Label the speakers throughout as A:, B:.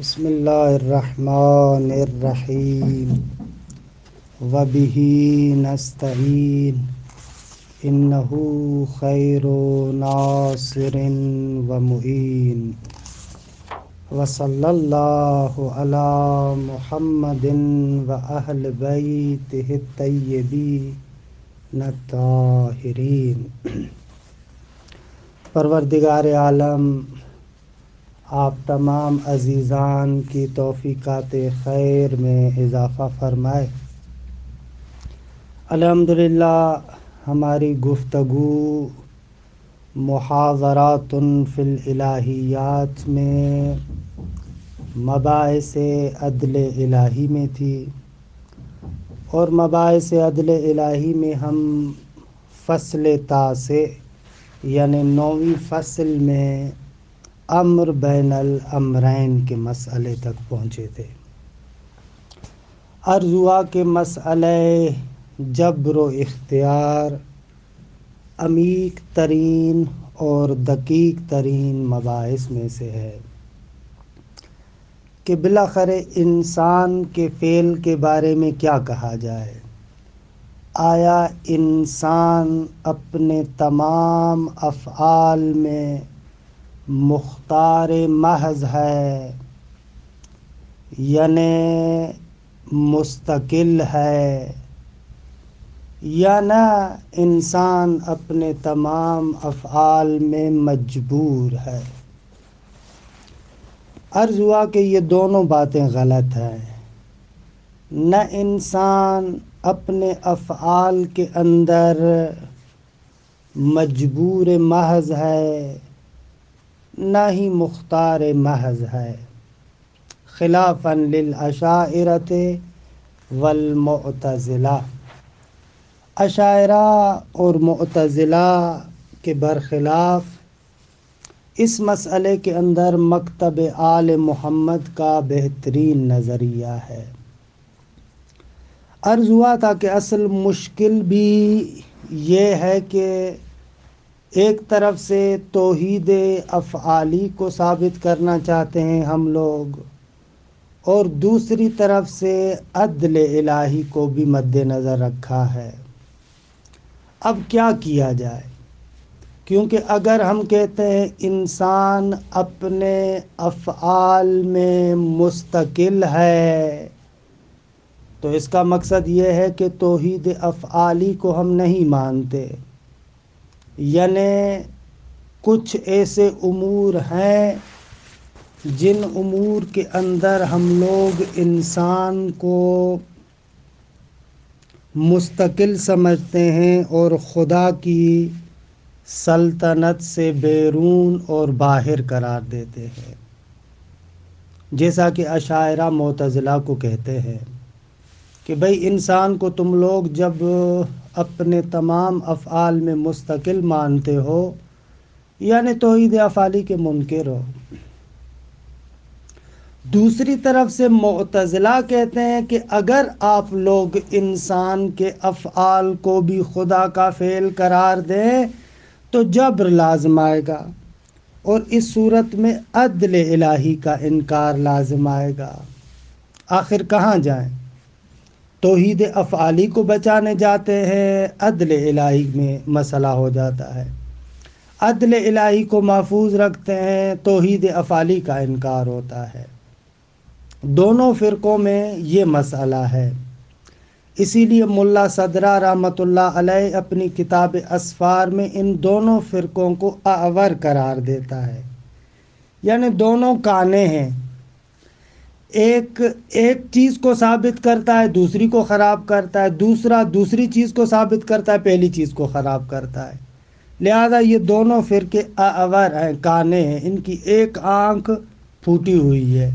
A: بسم اللہ الرحمن الرحیم وبہ نستعین انہ خیر ناصر ومعین وصلی اللہ علی محمد واہل بیتہ الطیبین الطاہرین۔ پروردگار عالم آپ تمام عزیزان کی توفیقات خیر میں اضافہ فرمائے۔ الحمدللہ ہماری گفتگو محاضرات فی الالہیات میں مباحث عدل الہی میں تھی، اور مباحث عدل الہی میں ہم فصل تاسع یعنی 9ویں فصل میں امر بین الامرین کے مسئلے تک پہنچے تھے۔ عرض ہوا کہ مسئلہ جبر و اختیار عمیق ترین اور دقیق ترین مباحث میں سے ہے کہ بالاخر انسان کے فعل کے بارے میں کیا کہا جائے۔ آیا انسان اپنے تمام افعال میں مختار محض ہے، یعنی مستقل ہے، یا نہ انسان اپنے تمام افعال میں مجبور ہے؟ عرض ہوا کہ یہ دونوں باتیں غلط ہیں۔ نہ انسان اپنے افعال کے اندر مجبور محض ہے، نہ ہی مختار محض ہے، خلافاً للاشاعرۃ والمعتزلہ۔ اشاعرہ اور معتزلہ کے برخلاف اس مسئلے کے اندر مکتب آل محمد کا بہترین نظریہ ہے۔ عرض ہوا تھا کہ اصل مشکل بھی یہ ہے کہ ایک طرف سے توحید افعالی کو ثابت کرنا چاہتے ہیں ہم لوگ، اور دوسری طرف سے عدل الہی کو بھی مد نظر رکھا ہے۔ اب کیا کیا جائے؟ کیونکہ اگر ہم کہتے ہیں انسان اپنے افعال میں مستقل ہے، تو اس کا مقصد یہ ہے کہ توحید افعالی کو ہم نہیں مانتے، یعنی کچھ ایسے امور ہیں جن امور کے اندر ہم لوگ انسان کو مستقل سمجھتے ہیں اور خدا کی سلطنت سے بیرون اور باہر قرار دیتے ہیں، جیسا کہ اشاعرہ معتزلہ کو کہتے ہیں کہ بھئی انسان کو تم لوگ جب اپنے تمام افعال میں مستقل مانتے ہو، یعنی توحید افعالی کے منکر ہو۔ دوسری طرف سے معتزلہ کہتے ہیں کہ اگر آپ لوگ انسان کے افعال کو بھی خدا کا فعل قرار دیں تو جبر لازم آئے گا، اور اس صورت میں عدل الہی کا انکار لازم آئے گا۔ آخر کہاں جائیں؟ توحید افعالی کو بچانے جاتے ہیں، عدل الہی میں مسئلہ ہو جاتا ہے۔ عدل الہی کو محفوظ رکھتے ہیں، توحید افعالی کا انکار ہوتا ہے۔ دونوں فرقوں میں یہ مسئلہ ہے۔ اسی لیے ملا صدرہ رحمۃ اللہ علیہ اپنی کتاب اسفار میں ان دونوں فرقوں کو اعور قرار دیتا ہے، یعنی دونوں کانے ہیں، ایک چیز کو ثابت کرتا ہے دوسری کو خراب کرتا ہے، دوسرا دوسری چیز کو ثابت کرتا ہے پہلی چیز کو خراب کرتا ہے۔ لہذا یہ دونوں فرقے اعور ہیں، کانے ہیں، ان کی ایک آنکھ پھوٹی ہوئی ہے۔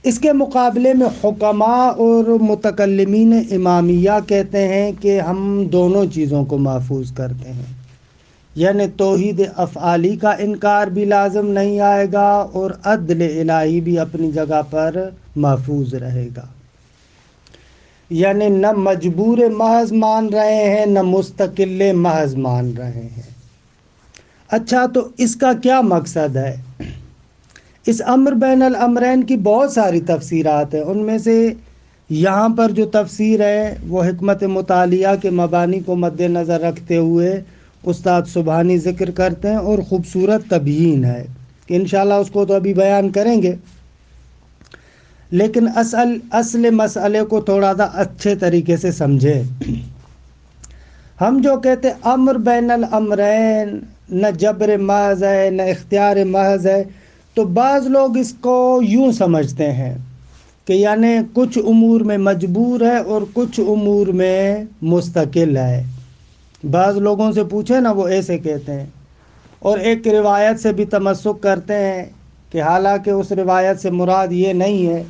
A: اس کے مقابلے میں حکماء اور متکلمین امامیہ کہتے ہیں کہ ہم دونوں چیزوں کو محفوظ کرتے ہیں، یعنی توحید افعالی کا انکار بھی لازم نہیں آئے گا اور عدل الہی بھی اپنی جگہ پر محفوظ رہے گا، یعنی نہ مجبور محض مان رہے ہیں نہ مستقل محض مان رہے ہیں۔ اچھا، تو اس کا کیا مقصد ہے؟ اس امر بین الامرین کی بہت ساری تفسیرات ہیں، ان میں سے یہاں پر جو تفسیر ہے وہ حکمت مطالعہ کے مبانی کو مد نظر رکھتے ہوئے استاد سبحانی ذکر کرتے ہیں، اور خوبصورت تبیین ہے کہ انشاءاللہ اس کو تو ابھی بیان کریں گے، لیکن اصل مسئلے کو تھوڑا سا اچھے طریقے سے سمجھے۔ ہم جو کہتے امر بین الامرین نہ جبر محض ہے نہ اختیار محض ہے، تو بعض لوگ اس کو یوں سمجھتے ہیں کہ یعنی کچھ امور میں مجبور ہے اور کچھ امور میں مستقل ہے۔ بعض لوگوں سے پوچھے نا، وہ ایسے کہتے ہیں، اور ایک روایت سے بھی تمسک کرتے ہیں کہ حالانکہ اس روایت سے مراد یہ نہیں ہے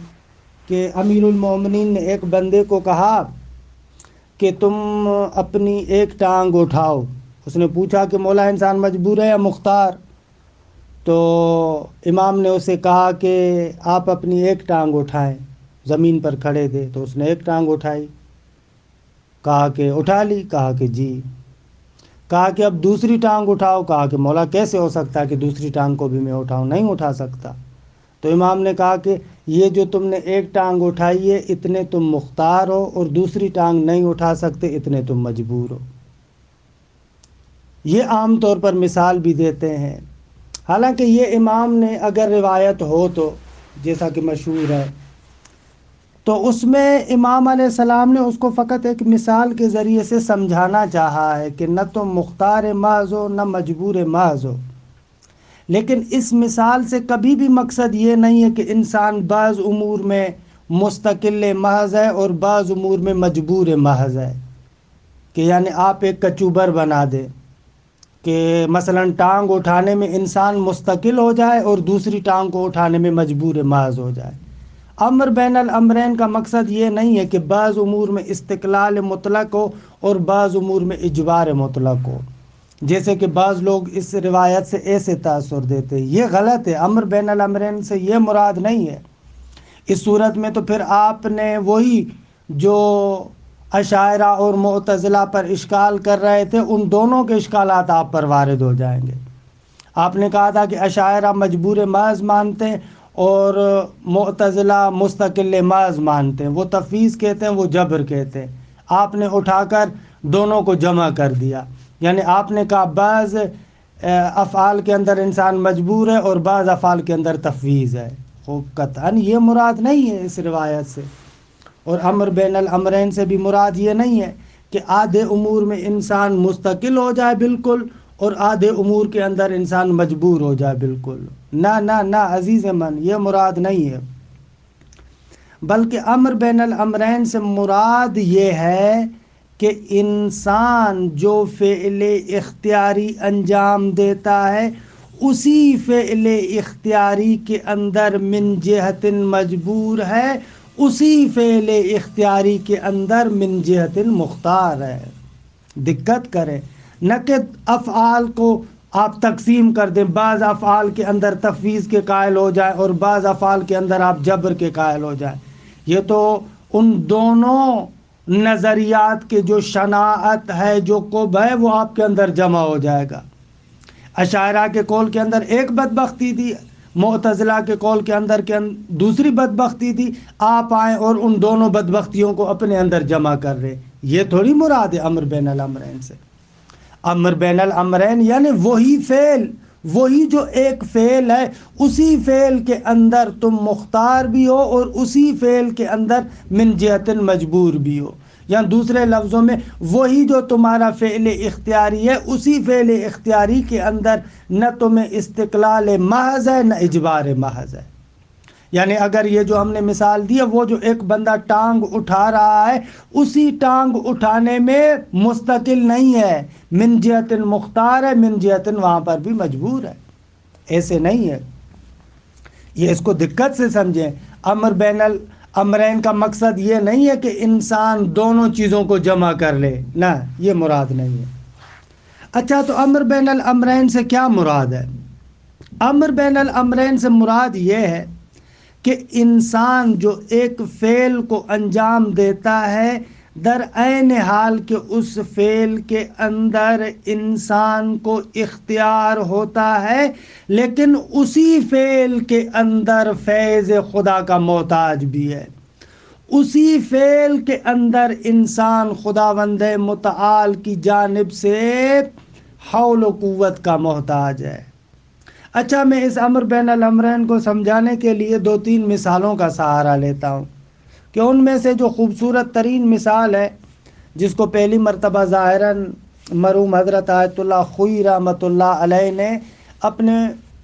A: کہ امیر المومنین نے ایک بندے کو کہا کہ تم اپنی ایک ٹانگ اٹھاؤ۔ اس نے پوچھا کہ مولا انسان مجبور ہے یا مختار؟ تو امام نے اسے کہا کہ آپ اپنی ایک ٹانگ اٹھائیں۔ زمین پر کھڑے تھے تو اس نے ایک ٹانگ اٹھائی، کہا کہ اٹھا لی، کہا کہ جی۔ کہا کہ اب دوسری ٹانگ اٹھاؤ، کہا کہ مولا کیسے ہو سکتا ہے کہ دوسری ٹانگ کو بھی میں اٹھاؤں؟ نہیں اٹھا سکتا۔ تو امام نے کہا کہ یہ جو تم نے ایک ٹانگ اٹھائی ہے اتنے تم مختار ہو، اور دوسری ٹانگ نہیں اٹھا سکتے اتنے تم مجبور ہو۔ یہ عام طور پر مثال بھی دیتے ہیں، حالانکہ یہ امام نے اگر روایت ہو تو جیسا کہ مشہور ہے، تو اس میں امام علیہ السلام نے اس کو فقط ایک مثال کے ذریعے سے سمجھانا چاہا ہے کہ نہ تو مختار محض ہو نہ مجبور محض ہو۔ لیکن اس مثال سے کبھی بھی مقصد یہ نہیں ہے کہ انسان بعض امور میں مستقل محض ہے اور بعض امور میں مجبور محض ہے، کہ یعنی آپ ایک کچوبر بنا دیں کہ مثلا ٹانگ اٹھانے میں انسان مستقل ہو جائے اور دوسری ٹانگ کو اٹھانے میں مجبور محض ہو جائے۔ امر بین الامرین کا مقصد یہ نہیں ہے کہ بعض امور میں استقلال مطلق ہو اور بعض امور میں اجبار مطلق ہو، جیسے کہ بعض لوگ اس روایت سے ایسے تاثر دیتے ہیں۔ یہ غلط ہے، امر بین الامرین سے یہ مراد نہیں ہے۔ اس صورت میں تو پھر آپ نے وہی جو اشاعرہ اور معتزلہ پر اشکال کر رہے تھے، ان دونوں کے اشکالات آپ پر وارد ہو جائیں گے۔ آپ نے کہا تھا کہ اشاعرہ مجبور محض مانتے ہیں اور معتزلہ مستقل محض مانتے ہیں، وہ تفویض کہتے ہیں، وہ جبر کہتے ہیں۔ آپ نے اٹھا کر دونوں کو جمع کر دیا، یعنی آپ نے کہا بعض افعال کے اندر انسان مجبور ہے اور بعض افعال کے اندر تفویض ہے۔ خوب قطعاً یہ مراد نہیں ہے اس روایت سے، اور امر بین الامرین سے بھی مراد یہ نہیں ہے کہ آدھے امور میں انسان مستقل ہو جائے بالکل اور آدھے امور کے اندر انسان مجبور ہو جائے بالکل۔ نہ نہ نہ عزیز من، یہ مراد نہیں ہے، بلکہ امر بین الامرین سے مراد یہ ہے کہ انسان جو فعل اختیاری انجام دیتا ہے اسی فعل اختیاری کے اندر من جہت مجبور ہے، اسی فعل اختیاری کے اندر من جہت مختار ہے۔ دقت کرے نہ کہ افعال کو آپ تقسیم کر دیں، بعض افعال کے اندر تفویض کے قائل ہو جائیں اور بعض افعال کے اندر آپ جبر کے قائل ہو جائیں۔ یہ تو ان دونوں نظریات کے جو شناعت ہے، جو قب ہے، وہ آپ کے اندر جمع ہو جائے گا۔ اشاعرہ کے قول کے اندر ایک بدبختی تھی، معتزلہ کے قول کے اندر دوسری بدبختی تھی، آپ آئیں اور ان دونوں بدبختیوں کو اپنے اندر جمع کر رہے۔ یہ تھوڑی مراد ہے امر بین الامرین سے۔ امر بین الامرین یعنی وہی فعل، وہی جو ایک فعل ہے، اسی فعل کے اندر تم مختار بھی ہو اور اسی فعل کے اندر من جہت مجبور بھی ہو، یا دوسرے لفظوں میں وہی جو تمہارا فعل اختیاری ہے اسی فعل اختیاری کے اندر نہ تمہیں استقلال محض ہے نہ اجبار محض ہے۔ یعنی اگر یہ جو ہم نے مثال دی ہے، وہ جو ایک بندہ ٹانگ اٹھا رہا ہے اسی ٹانگ اٹھانے میں مستقل نہیں ہے، من جہت مختار ہے، من جہت وہاں پر بھی مجبور ہے، ایسے نہیں ہے۔ یہ اس کو دقت سے سمجھیں۔ امر بین الامرین کا مقصد یہ نہیں ہے کہ انسان دونوں چیزوں کو جمع کر لے، نہ، یہ مراد نہیں ہے۔ اچھا، تو امر بین الامرین سے کیا مراد ہے؟ امر بین الامرین سے مراد یہ ہے کہ انسان جو ایک فعل کو انجام دیتا ہے در عین حال کہ اس فعل کے اندر انسان کو اختیار ہوتا ہے، لیکن اسی فعل کے اندر فیض خدا کا محتاج بھی ہے، اسی فعل کے اندر انسان خداوند متعال کی جانب سے حول و قوت کا محتاج ہے۔ اچھا، میں اس امر بین الامرین کو سمجھانے کے لیے 2-3 مثالوں کا سہارا لیتا ہوں کہ ان میں سے جو خوبصورت ترین مثال ہے، جس کو پہلی مرتبہ ظاہراً مرحوم حضرت آیت اللہ خوئی رحمۃ اللہ علیہ نے اپنے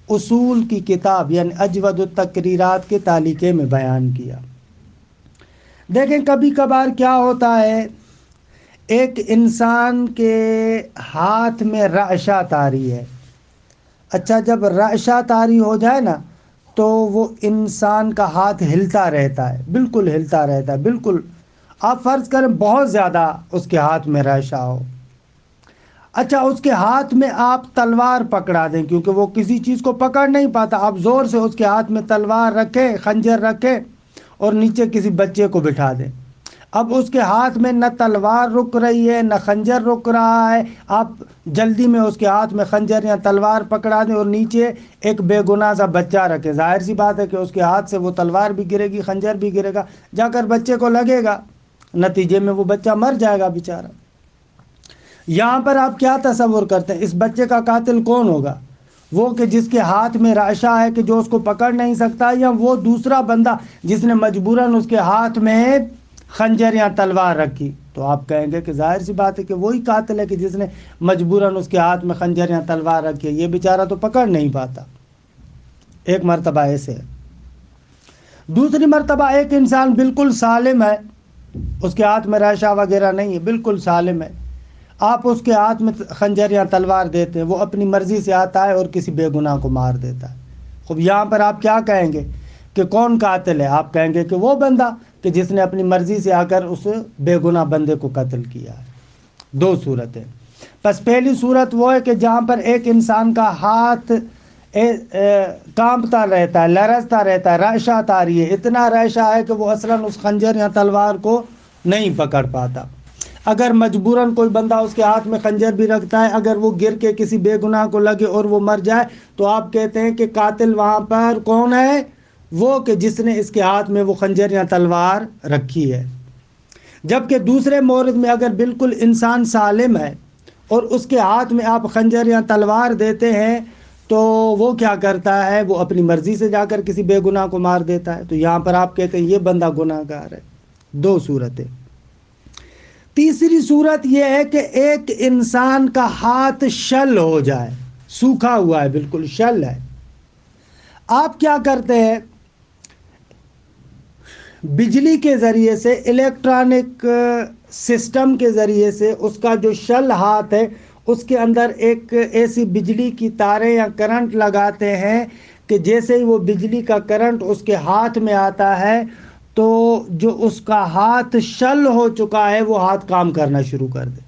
A: اصول کی کتاب یعنی اجود التقریرات کے تعلیقے میں بیان کیا۔ دیکھیں، کبھی کبھار کیا ہوتا ہے، ایک انسان کے ہاتھ میں رعشہ طاری ہے۔ اچھا، جب رعشہ طاری ہو جائے نا تو وہ انسان کا ہاتھ ہلتا رہتا ہے، بالکل ہلتا رہتا ہے، بالکل آپ فرض کریں بہت زیادہ اس کے ہاتھ میں رعشہ ہو۔ اچھا، اس کے ہاتھ میں آپ تلوار پکڑا دیں، کیونکہ وہ کسی چیز کو پکڑ نہیں پاتا، آپ زور سے اس کے ہاتھ میں تلوار رکھیں، خنجر رکھیں اور نیچے کسی بچے کو بٹھا دیں۔ اب اس کے ہاتھ میں نہ تلوار رک رہی ہے نہ خنجر رک رہا ہے، آپ جلدی میں اس کے ہاتھ میں خنجر یا تلوار پکڑا دیں اور نیچے ایک بے گناہ سا بچہ رکھیں، ظاہر سی بات ہے کہ اس کے ہاتھ سے وہ تلوار بھی گرے گی، خنجر بھی گرے گا، جا کر بچے کو لگے گا، نتیجے میں وہ بچہ مر جائے گا بیچارہ۔ یہاں پر آپ کیا تصور کرتے ہیں، اس بچے کا قاتل کون ہوگا؟ وہ کہ جس کے ہاتھ میں رعشہ ہے کہ جو اس کو پکڑ نہیں سکتا، یا وہ دوسرا بندہ جس نے مجبوراً اس کے ہاتھ میں خنجر یا تلوار رکھی؟ تو آپ کہیں گے کہ ظاہر سی بات ہے کہ وہی قاتل ہے کہ جس نے مجبوراً اس کے ہاتھ میں خنجر یا تلوار رکھی ہے، یہ بیچارہ تو پکڑ نہیں پاتا۔ ایک مرتبہ ایسے ہے۔ دوسری مرتبہ ایک انسان بالکل سالم ہے، اس کے ہاتھ میں رعشہ وغیرہ نہیں ہے، بالکل سالم ہے، آپ اس کے ہاتھ میں خنجر یا تلوار دیتے ہیں، وہ اپنی مرضی سے آتا ہے اور کسی بے گناہ کو مار دیتا ہے۔ خوب، یہاں پر آپ کیا کہیں گے کہ کون قاتل ہے؟ آپ کہیں گے کہ وہ بندہ کہ جس نے اپنی مرضی سے آ کر اس بے گناہ بندے کو قتل کیا ہے۔ دو صورتیں۔ بس پہلی صورت وہ ہے کہ جہاں پر ایک انسان کا ہاتھ کانپتا رہتا ہے، لرزتا رہتا ہے، رعشہ طاری ہے، اتنا رعشہ ہے کہ وہ اصلاً اس خنجر یا تلوار کو نہیں پکڑ پاتا۔ اگر مجبوراً کوئی بندہ اس کے ہاتھ میں خنجر بھی رکھتا ہے، اگر وہ گر کے کسی بے گناہ کو لگے اور وہ مر جائے تو آپ کہتے ہیں کہ قاتل وہاں پر کون ہے؟ وہ کہ جس نے اس کے ہاتھ میں وہ خنجر یا تلوار رکھی ہے۔ جبکہ دوسرے مورد میں اگر بالکل انسان سالم ہے اور اس کے ہاتھ میں آپ خنجر یا تلوار دیتے ہیں تو وہ کیا کرتا ہے؟ وہ اپنی مرضی سے جا کر کسی بے گناہ کو مار دیتا ہے۔ تو یہاں پر آپ کہتے ہیں یہ بندہ گناہ گار ہے۔ دو صورتیں۔ تیسری صورت یہ ہے کہ ایک انسان کا ہاتھ شل ہو جائے، سوکھا ہوا ہے، بالکل شل ہے۔ آپ کیا کرتے ہیں؟ بجلی کے ذریعے سے، الیکٹرانک سسٹم کے ذریعے سے اس کا جو شل ہاتھ ہے اس کے اندر ایک ایسی بجلی کی تاریں یا کرنٹ لگاتے ہیں کہ جیسے ہی وہ بجلی کا کرنٹ اس کے ہاتھ میں آتا ہے تو جو اس کا ہاتھ شل ہو چکا ہے وہ ہاتھ کام کرنا شروع کر دے۔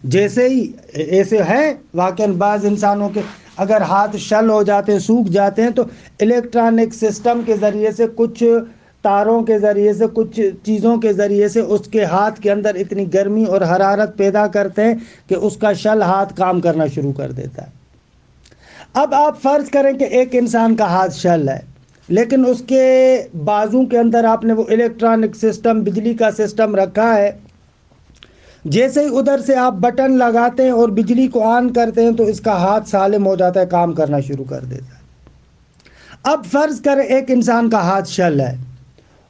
A: جیسے ہی ایسے ہے واقعاً بعض انسانوں کے اگر ہاتھ شل ہو جاتے ہیں، سوکھ جاتے ہیں، تو الیکٹرانک سسٹم کے ذریعے سے، کچھ تاروں کے ذریعے سے، کچھ چیزوں کے ذریعے سے اس کے ہاتھ کے اندر اتنی گرمی اور حرارت پیدا کرتے ہیں کہ اس کا شل ہاتھ کام کرنا شروع کر دیتا ہے۔ اب آپ فرض کریں کہ ایک انسان کا ہاتھ شل ہے، لیکن اس کے بازو کے اندر آپ نے وہ الیکٹرانک سسٹم، بجلی کا سسٹم رکھا ہے، جیسے ہی ادھر سے آپ بٹن لگاتے ہیں اور بجلی کو آن کرتے ہیں تو اس کا ہاتھ سالم ہو جاتا ہے، کام کرنا شروع کر دیتا ہے۔ اب فرض کریں ایک انسان کا ہاتھ شل ہے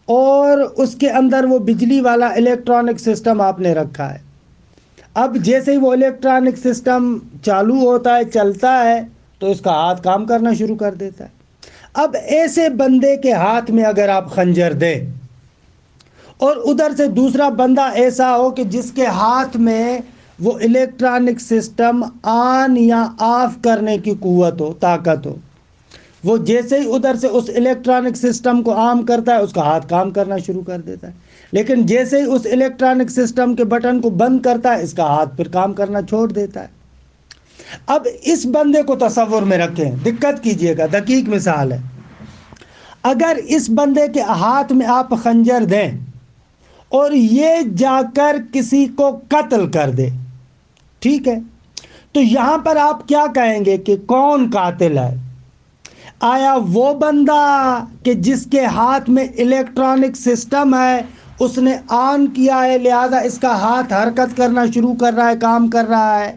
A: اور اس کے اندر وہ بجلی والا الیکٹرانک سسٹم آپ نے رکھا ہے۔ اب جیسے ہی وہ الیکٹرانک سسٹم چالو ہوتا ہے، چلتا ہے، تو اس کا ہاتھ کام کرنا شروع کر دیتا ہے۔ اب ایسے بندے کے ہاتھ میں اگر آپ خنجر دیں اور ادھر سے دوسرا بندہ ایسا ہو کہ جس کے ہاتھ میں وہ الیکٹرانک سسٹم آن یا آف کرنے کی قوت ہو، طاقت ہو، وہ جیسے ہی ادھر سے اس الیکٹرانک سسٹم کو آن کرتا ہے اس کا ہاتھ کام کرنا شروع کر دیتا ہے، لیکن جیسے ہی اس الیکٹرانک سسٹم کے بٹن کو بند کرتا ہے اس کا ہاتھ پھر کام کرنا چھوڑ دیتا ہے۔ اب اس بندے کو تصور میں رکھیں، دقت کیجئے گا، دقیق مثال ہے۔ اگر اس بندے کے ہاتھ میں آپ خنجر دیں اور یہ جا کر کسی کو قتل کر دے، ٹھیک ہے، تو یہاں پر آپ کیا کہیں گے کہ کون قاتل ہے؟ آیا وہ بندہ کہ جس کے ہاتھ میں الیکٹرانک سسٹم ہے، اس نے آن کیا ہے، لہذا اس کا ہاتھ حرکت کرنا شروع کر رہا ہے، کام کر رہا ہے،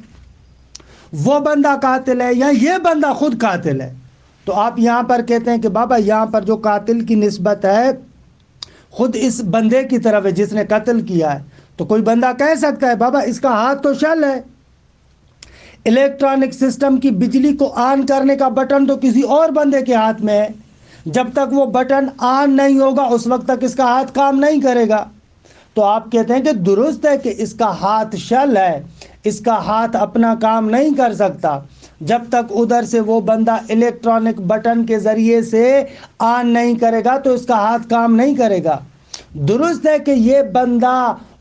A: وہ بندہ قاتل ہے، یا یہ بندہ خود قاتل ہے؟ تو آپ یہاں پر کہتے ہیں کہ بابا یہاں پر جو قاتل کی نسبت ہے خود اس بندے کی طرف ہے جس نے قتل کیا ہے۔ تو کوئی بندہ کہہ سکتا ہے بابا اس کا ہاتھ تو شل ہے، الیکٹرانک سسٹم کی بجلی کو آن کرنے کا بٹن تو کسی اور بندے کے ہاتھ میں ہے، جب تک وہ بٹن آن نہیں ہوگا اس وقت تک اس کا ہاتھ کام نہیں کرے گا۔ تو آپ کہتے ہیں کہ درست ہے کہ اس کا ہاتھ شل ہے، اس کا ہاتھ اپنا کام نہیں کر سکتا جب تک ادھر سے وہ بندہ الیکٹرانک بٹن کے ذریعے سے آن نہیں کرے گا تو اس کا ہاتھ کام نہیں کرے گا۔ درست ہے کہ یہ بندہ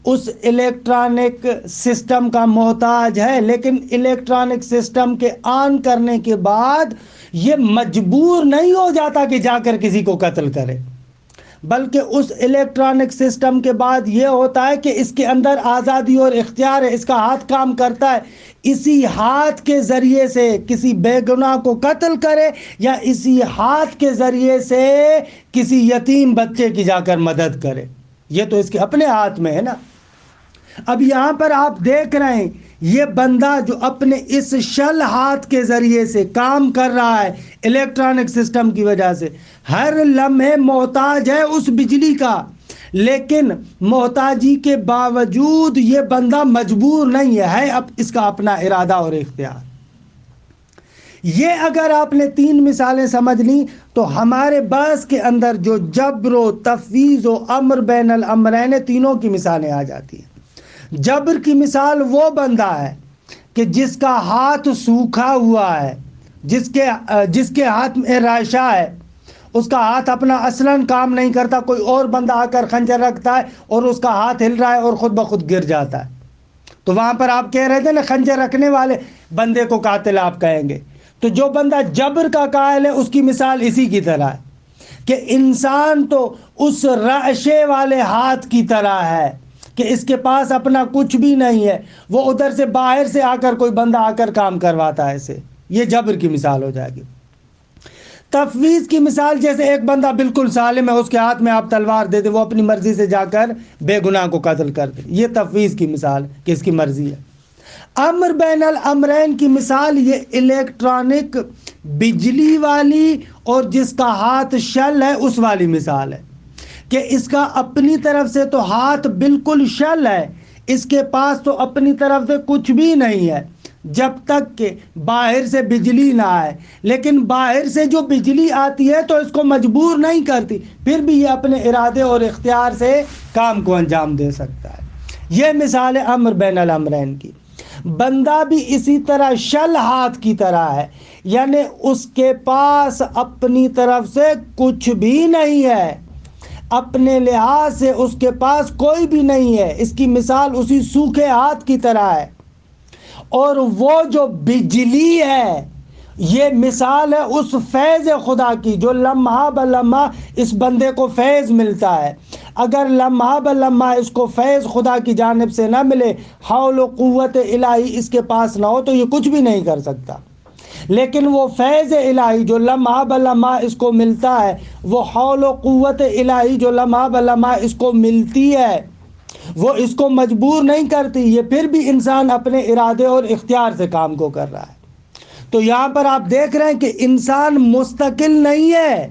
A: اس الیکٹرانک سسٹم کا محتاج ہے، لیکن الیکٹرانک سسٹم کے آن کرنے کے بعد یہ مجبور نہیں ہو جاتا کہ جا کر کسی کو قتل کرے، بلکہ اس الیکٹرانک سسٹم کے بعد یہ ہوتا ہے کہ اس کے اندر آزادی اور اختیار ہے، اس کا ہاتھ کام کرتا ہے، اسی ہاتھ کے ذریعے سے کسی بے گناہ کو قتل کرے یا اسی ہاتھ کے ذریعے سے کسی یتیم بچے کی جا کر مدد کرے، یہ تو اس کے اپنے ہاتھ میں ہے نا۔ اب یہاں پر آپ دیکھ رہے ہیں یہ بندہ جو اپنے اس شل ہاتھ کے ذریعے سے کام کر رہا ہے الیکٹرانک سسٹم کی وجہ سے، ہر لمحے محتاج ہے اس بجلی کا، لیکن محتاجی کے باوجود یہ بندہ مجبور نہیں ہے، اب اس کا اپنا ارادہ اور اختیار۔ یہ اگر آپ نے 3 مثالیں سمجھ لیں تو ہمارے بحث کے اندر جو جبر و تفویض و امر بین الامرین تینوں کی مثالیں آ جاتی ہیں۔ جبر کی مثال وہ بندہ ہے کہ جس کا ہاتھ سوکھا ہوا ہے، جس کے ہاتھ میں رائشہ ہے، اس کا ہاتھ اپنا اصلاً کام نہیں کرتا، کوئی اور بندہ آ کر خنجر رکھتا ہے اور اس کا ہاتھ ہل رہا ہے اور خود بخود گر جاتا ہے، تو وہاں پر آپ کہہ رہے تھے نا خنجر رکھنے والے بندے کو قاتل آپ کہیں گے۔ تو جو بندہ جبر کا قائل ہے اس کی مثال اسی کی طرح ہے کہ انسان تو اس رعشے والے ہاتھ کی طرح ہے کہ اس کے پاس اپنا کچھ بھی نہیں ہے، وہ ادھر سے باہر سے آ کر کوئی بندہ آ کر کام کرواتا ہے اسے، یہ جبر کی مثال ہو جائے گی۔ تفویض کی مثال جیسے ایک بندہ بالکل سالم ہے، اس کے ہاتھ میں آپ تلوار دے دیں، وہ اپنی مرضی سے جا کر بے گناہ کو قتل کر دے، یہ تفویض کی مثال کہ اس کی مرضی ہے۔ امر بین الامرین کی مثال یہ الیکٹرانک بجلی والی اور جس کا ہاتھ شل ہے اس والی مثال ہے کہ اس کا اپنی طرف سے تو ہاتھ بالکل شل ہے، اس کے پاس تو اپنی طرف سے کچھ بھی نہیں ہے جب تک کہ باہر سے بجلی نہ آئے، لیکن باہر سے جو بجلی آتی ہے تو اس کو مجبور نہیں کرتی، پھر بھی یہ اپنے ارادے اور اختیار سے کام کو انجام دے سکتا ہے۔ یہ مثال ہے امر بین الامرین کی۔ بندہ بھی اسی طرح شل ہاتھ کی طرح ہے، یعنی اس کے پاس اپنی طرف سے کچھ بھی نہیں ہے، اپنے لحاظ سے اس کے پاس کوئی بھی نہیں ہے، اس کی مثال اسی سوکھے ہاتھ کی طرح ہے۔ اور وہ جو بجلی ہے یہ مثال ہے اس فیض خدا کی جو لمحہ بلمحہ اس بندے کو فیض ملتا ہے۔ اگر لمحہ بلمحہ اس کو فیض خدا کی جانب سے نہ ملے، حول و قوت الہی اس کے پاس نہ ہو تو یہ کچھ بھی نہیں کر سکتا، لیکن وہ فیض الہی جو لمحہ بلمحہ اس کو ملتا ہے، وہ حول و قوت الہی جو لمحہ بلمحہ اس کو ملتی ہے، وہ اس کو مجبور نہیں کرتی، یہ پھر بھی انسان اپنے ارادے اور اختیار سے کام کو کر رہا ہے۔ تو یہاں پر آپ دیکھ رہے ہیں کہ انسان مستقل نہیں ہے،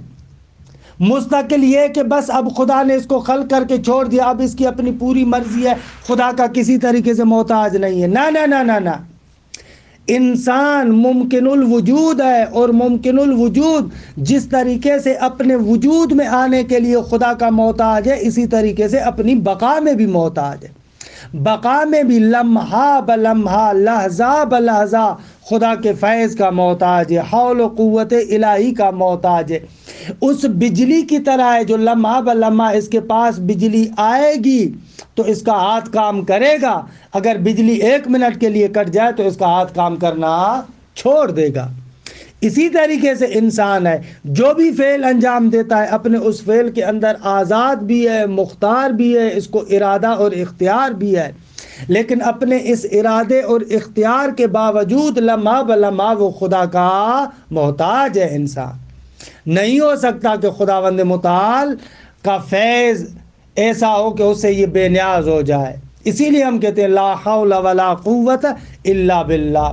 A: مستقل یہ کہ بس اب خدا نے اس کو خلق کر کے چھوڑ دیا، اب اس کی اپنی پوری مرضی ہے، خدا کا کسی طریقے سے محتاج نہیں ہے، نہ نہ نہ نہ نہ، انسان ممکن الوجود ہے، اور ممکن الوجود جس طریقے سے اپنے وجود میں آنے کے لیے خدا کا محتاج ہے، اسی طریقے سے اپنی بقا میں بھی محتاج ہے، بقا میں بھی لمحہ بلمحہ لحظہ بلحظہ خدا کے فیض کا محتاج ہے، حول و قوت الہی کا محتاج ہے۔ اس بجلی کی طرح ہے جو لمحہ بلمحہ اس کے پاس بجلی آئے گی تو اس کا ہاتھ کام کرے گا، اگر بجلی 1 منٹ کے لیے کٹ جائے تو اس کا ہاتھ کام کرنا چھوڑ دے گا۔ اسی طریقے سے انسان ہے، جو بھی فعل انجام دیتا ہے اپنے اس فعل کے اندر آزاد بھی ہے، مختار بھی ہے، اس کو ارادہ اور اختیار بھی ہے، لیکن اپنے اس ارادے اور اختیار کے باوجود لمحہ بلمحہ وہ خدا کا محتاج ہے۔ انسان نہیں ہو سکتا کہ خداوند متعال کا فیض ایسا ہو کہ اس سے یہ بے نیاز ہو جائے۔ اسی لیے ہم کہتے ہیں لا حول ولا قوت الا باللہ۔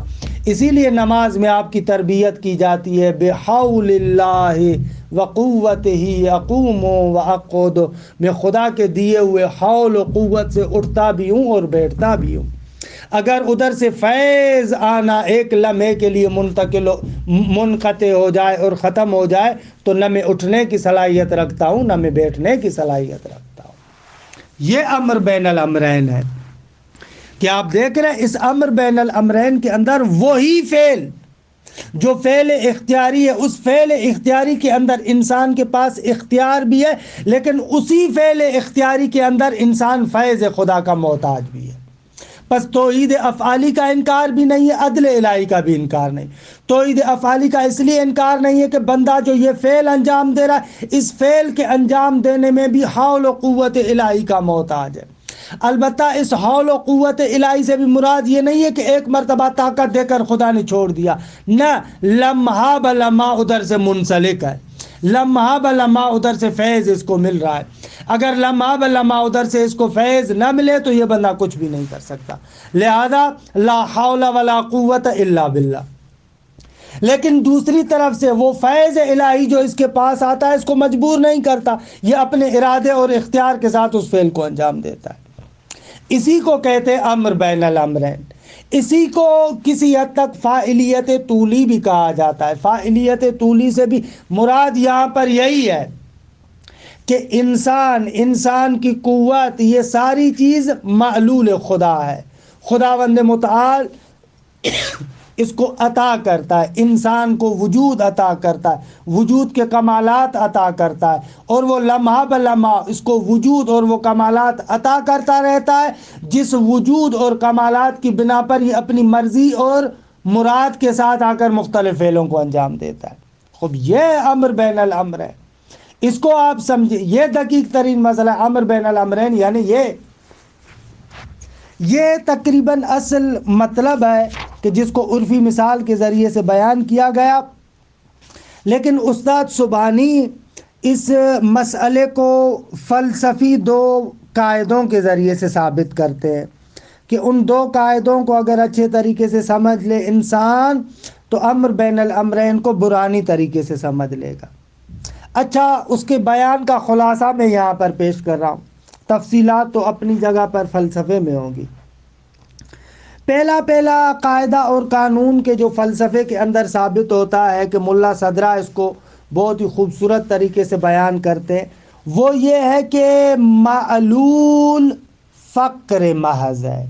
A: اسی لیے نماز میں آپ کی تربیت کی جاتی ہے بحول اللہ وقوتہ اقوم واقعد، میں خدا کے دیے ہوئے حول و قوت سے اٹھتا بھی ہوں اور بیٹھتا بھی ہوں۔ اگر ادھر سے فیض آنا ایک لمحے کے لیے منقطع ہو جائے اور ختم ہو جائے تو نہ میں اٹھنے کی صلاحیت رکھتا ہوں نہ میں بیٹھنے کی صلاحیت رکھتا ہوں۔ یہ امر بین الامرین ہے کہ آپ دیکھ رہے ہیں اس امر بین الامرین کے اندر وہی فعل جو فعل اختیاری ہے، اس فعل اختیاری کے اندر انسان کے پاس اختیار بھی ہے، لیکن اسی فعل اختیاری کے اندر انسان فیض خدا کا محتاج بھی ہے۔ پس توحید افعالی کا انکار بھی نہیں ہے، عدل الہی کا بھی انکار نہیں۔ توحید افعالی کا اس لیے انکار نہیں ہے کہ بندہ جو یہ فعل انجام دے رہا ہے اس فعل کے انجام دینے میں بھی حول و قوت الہی کا محتاج ہے۔ البتہ اس حول و قوت الہی سے بھی مراد یہ نہیں ہے کہ ایک مرتبہ طاقت دے کر خدا نے چھوڑ دیا، نہ، لمحہ بلمحہ ادھر سے منسلک ہے، لمحہ بلمحہ ادھر سے فیض اس کو مل رہا ہے۔ اگر لمحہ بلمحہ ادھر سے اس کو فیض نہ ملے تو یہ بندہ کچھ بھی نہیں کر سکتا، لہذا لا حول ولا قوت الا باللہ۔ لیکن دوسری طرف سے وہ فیض الہی جو اس کے پاس آتا ہے اس کو مجبور نہیں کرتا، یہ اپنے ارادے اور اختیار کے ساتھ اس فعل کو انجام دیتا ہے۔ اسی کو کہتے ہیں امر بین الامرین۔ اسی کو کسی حد تک فاعلیت طولی بھی کہا جاتا ہے۔ فاعلیت طولی سے بھی مراد یہاں پر یہی ہے کہ انسان کی قوت، یہ ساری چیز معلول خدا ہے۔ خداوند متعال اس کو عطا کرتا ہے، انسان کو وجود عطا کرتا ہے، وجود کے کمالات عطا کرتا ہے، اور وہ لمحہ بلمحہ اس کو وجود اور وہ کمالات عطا کرتا رہتا ہے، جس وجود اور کمالات کی بنا پر یہ اپنی مرضی اور مراد کے ساتھ آ کر مختلف فعلوں کو انجام دیتا ہے۔ خب یہ امر بین الامر ہے، اس کو آپ سمجھیں، یہ دقیق ترین مسئلہ ہے امر بین الامرین، یعنی یہ تقریباً اصل مطلب ہے کہ جس کو عرفی مثال کے ذریعے سے بیان کیا گیا، لیکن استاد سبحانی اس مسئلے کو فلسفی دو قاعدوں کے ذریعے سے ثابت کرتے ہیں کہ ان دو قاعدوں کو اگر اچھے طریقے سے سمجھ لے انسان تو امر بین الامرین کو برہانی طریقے سے سمجھ لے گا۔ اچھا، اس کے بیان کا خلاصہ میں یہاں پر پیش کر رہا ہوں، تفصیلات تو اپنی جگہ پر فلسفے میں ہوں گی۔ پہلا قاعدہ اور قانون کے جو فلسفے کے اندر ثابت ہوتا ہے کہ ملا صدرہ اس کو بہت ہی خوبصورت طریقے سے بیان کرتے ہیں، وہ یہ ہے کہ معلول فقر محض ہے۔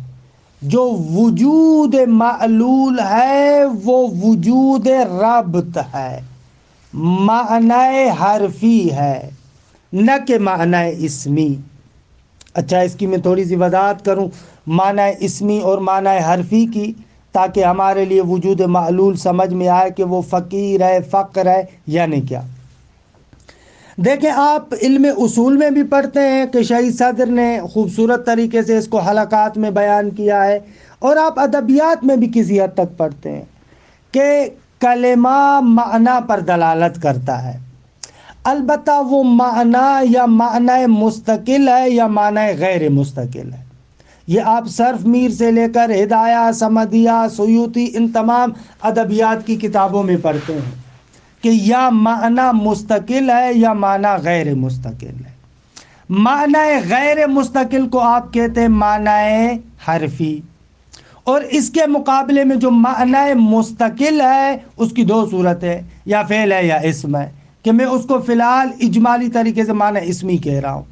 A: جو وجود معلول ہے وہ وجود ربط ہے، معنی حرفی ہے، نہ کہ معنی اسمی۔ اچھا، اس کی میں تھوڑی سی وضاحت کروں معنی اسمی اور معنی حرفی کی، تاکہ ہمارے لیے وجود معلول سمجھ میں آئے کہ وہ فقیر ہے، فقر ہے، یعنی کیا۔ دیکھیں، آپ علم اصول میں بھی پڑھتے ہیں کہ شہید صدر نے خوبصورت طریقے سے اس کو حلقات میں بیان کیا ہے، اور آپ ادبیات میں بھی کسی حد تک پڑھتے ہیں کہ کلمہ معنی پر دلالت کرتا ہے، البتہ وہ معنی یا معنی مستقل ہے یا معنی غیر مستقل ہے۔ یہ آپ صرف میر سے لے کر ہدایہ، سمدیہ، سیوطی، ان تمام ادبیات کی کتابوں میں پڑھتے ہیں کہ یا معنی مستقل ہے یا معنی غیر مستقل ہے۔ معنی غیر مستقل کو آپ کہتے ہیں معنی حرفی، اور اس کے مقابلے میں جو معنی مستقل ہے اس کی دو صورتیں، یا فعل ہے یا اسم ہے، کہ میں اس کو فی الحال اجمالی طریقے سے معنی اسمی کہہ رہا ہوں۔